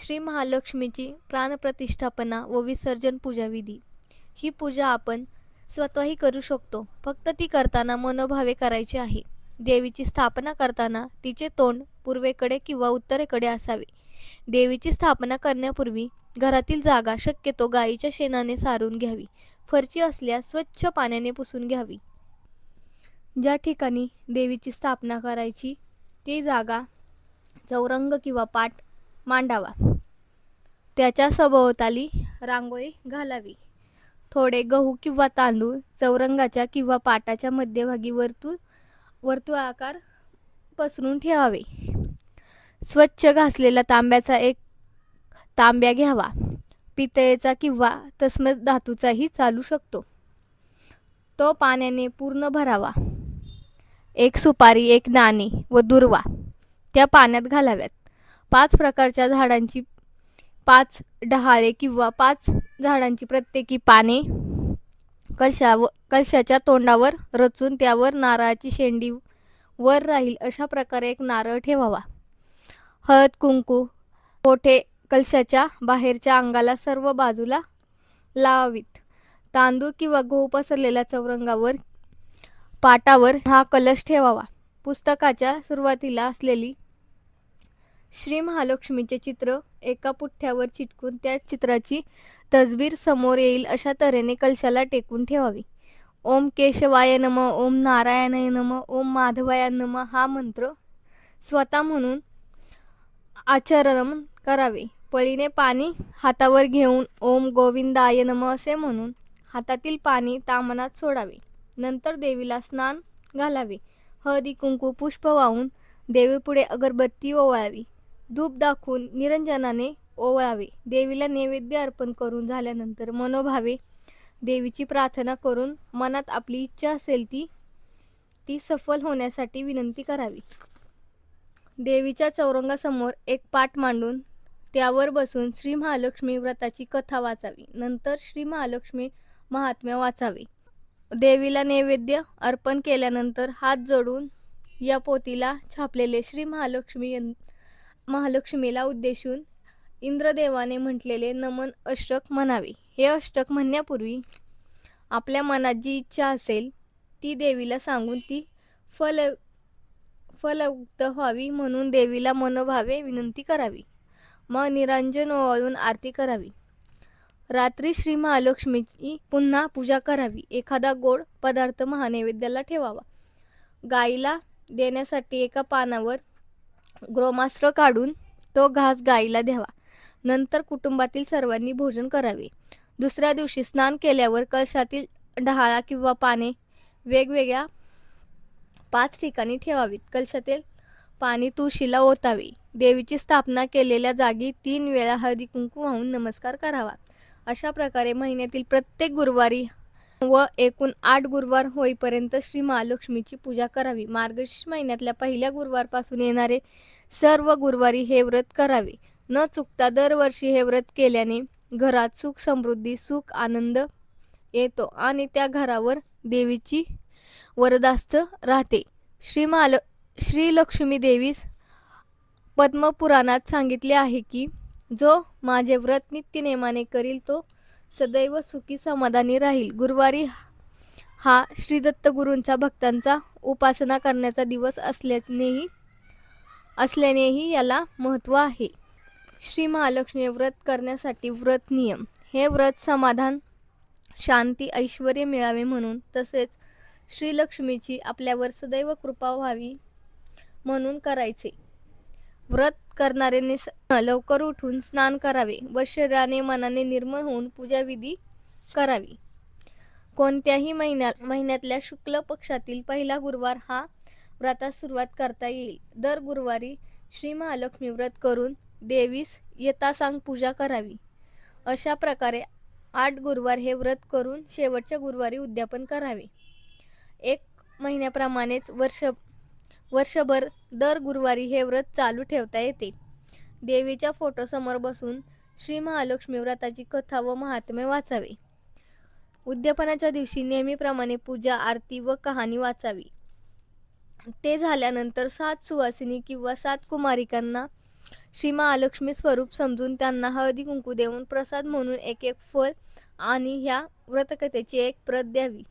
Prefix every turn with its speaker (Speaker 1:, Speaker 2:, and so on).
Speaker 1: श्री महालक्ष्मीची प्राणप्रतिष्ठापना व विसर्जन पूजा विधी. ही पूजा आपण स्वतःही करू शकतो, फक्त ती करताना मनोभावे करायची आहे. देवीची स्थापना करताना तिचे तोंड पूर्वेकडे किंवा उत्तरेकडे असावे. देवीची स्थापना करण्यापूर्वी घरातील जागा शक्यतो गाईच्या शेणाने सारून घ्यावी. फरची असल्यास स्वच्छ पाण्याने पुसून घ्यावी. ज्या ठिकाणी देवीची स्थापना करायची ती जागा चौरंग किंवा पाट मांडावा. त्याच्या सभोवताली रांगोळी घालावी. थोडे गहू किंवा तांदूळ चौरंगाच्या किंवा पाटाच्या मध्यभागी वर्तुळाकार पसरून ठेवावे. स्वच्छ घासलेला तांब्याचा एक तांब्या घ्यावा. पितळेचा किंवा तत्सम धातूचाही चालू शकतो. तो पाण्याने पूर्ण भरावा. एक सुपारी, एक नाणे व दुर्वा त्या पाण्यात घालाव्यात. 5 प्रकारच्या झाडांची 5 डहाळे किंवा 5 झाडांची प्रत्येकी पाने कलशाच्या तोंडावर रचून त्यावर नारळाची शेंडी वर राहील अशा प्रकारे एक नारळ ठेवावा. हळद कुंकू पोठे कलशाच्या बाहेरच्या अंगाला सर्व बाजूला लावावीत. तांदूळ किंवा गहू पसरलेल्या चौरंगावर पाटावर हा कलश ठेवावा. पुस्तकाच्या सुरुवातीला असलेली श्री महालक्ष्मीचे चित्र एका पुठ्ठ्यावर चिटकून त्या चित्राची तसबीर समोर येईल अशा तऱ्हेने कलशाला टेकून ठेवावी. ओम केशवाय नमः, ओम नारायणाय नमः, ओम माधवाय नमः हा मंत्र स्वतः म्हणून आचरण करावे. पळीने पाणी हातावर घेऊन ओम गोविंदाय नमः असे म्हणून हातातील पाणी ताम्हनात सोडावे. नंतर देवीला स्नान घालावे. हळदी कुंकू पुष्प वाहून देवीपुढे अगरबत्ती ओवाळावी. धूप दाखवून निरंजनाने ओवाळावे. देवीला नैवेद्य अर्पण करून झाल्यानंतर मनोभावे देवीची प्रार्थना करून मनात आपली इच्छा असेल ती सफल होण्यासाठी विनंती करावी. देवीच्या चौरंगासमोर एक पाट मांडून त्यावर बसून श्री महालक्ष्मी व्रताची कथा वाचावी. नंतर श्री महालक्ष्मी महात्म्य वाचावे. देवीला नैवेद्य अर्पण केल्यानंतर हात जोडून या पोथीला छापलेले श्री महालक्ष्मीला उद्देशून इंद्रदेवाने म्हटलेले नमन अष्टक म्हणावे. हे अष्टक म्हणण्यापूर्वी आपल्या मनात जी इच्छा असेल ती देवीला सांगून ती फलयुक्त व्हावी म्हणून देवीला मनोभावे विनंती करावी. मग निरांजन ओवाळून आरती करावी. रात्री श्री महालक्ष्मीची पुन्हा पूजा करावी. एखादा गोड पदार्थ महानैवेद्याला ठेवावा. गाईला देण्यासाठी एका पानावर गोमांस काढून तो घास गाईला द्यावा. नंतर कुटुंबातील सर्वांनी भोजन करावे. दुसऱ्या दिवशी स्नान केल्यावर कलशातील डहाळा किंवा पाने वेगवेगळ्या 5 ठिकाणी ठेवावीत. कलशातील पाणी तुळशीला ओतावे. देवीची स्थापना केलेल्या जागी 3 वेळा हळदी कुंकू वाहून नमस्कार करावा. अशा प्रकारे महिन्यातील प्रत्येक गुरुवारी व एकूण 8 गुरुवार होईपर्यंत श्री महालक्ष्मीची पूजा करावी. मार्गशीर्ष महिन्यातल्या पहिल्या गुरुवारपासून येणारे सर्व गुरुवारी हे व्रत करावे. न चुकता दरवर्षी हे व्रत केल्याने घरात सुख समृद्धी सुख आनंद येतो आणि त्या घरावर देवीची वरदास्त राहते. श्री लक्ष्मी देवीस पद्मपुराणात सांगितले आहे की जो माझे व्रत नित्यनेमाने करील तो सदैव सुखी समाधानी राहील. गुरुवारी हा श्री दत्त गुरूंचा भक्तांचा उपासना करण्याचा दिवस असल्यानेही याला महत्त्व आहे. श्री महालक्ष्मी व्रत करण्यासाठी व्रत नियम. हे व्रत समाधान शांती ऐश्वर्य मिळावे म्हणून तसेच श्री लक्ष्मीची आपल्यावर सदैव कृपा व्हावी म्हणून करायचे. व्रत करणाऱ्यांनी लवकर उठून स्नान करावे व शरीराने मनाने निर्मळ होऊन पूजाविधी करावी. कोणत्याही महिन्यातल्या शुक्ल पक्षातील पहिला गुरुवार हा व्रतास सुरुवात करता येईल. दर गुरुवारी श्री महालक्ष्मी व्रत करून देवीस यथासांग पूजा करावी. अशा प्रकारे 8 गुरुवार हे व्रत करून शेवटच्या गुरुवारी उद्यापन करावे. 1 महिन्याप्रमाणेच वर्षभर दर गुरुवारी हे व्रत चालू ठेवता येते. देवीच्या फोटोसमोर बसून श्री महालक्ष्मी व्रताची कथा व महात्म्य वाचावे. उद्यापनाच्या दिवशी नेहमीप्रमाणे पूजा आरती व कहाणी वाचावी. ते झाल्यानंतर 7 सुवासिनी किंवा 7 कुमारिकांना श्री महालक्ष्मी स्वरूप समजून त्यांना हळदी कुंकू देऊन प्रसाद म्हणून एक एक फळ आणि ह्या व्रतकथेची एक प्रत द्यावी.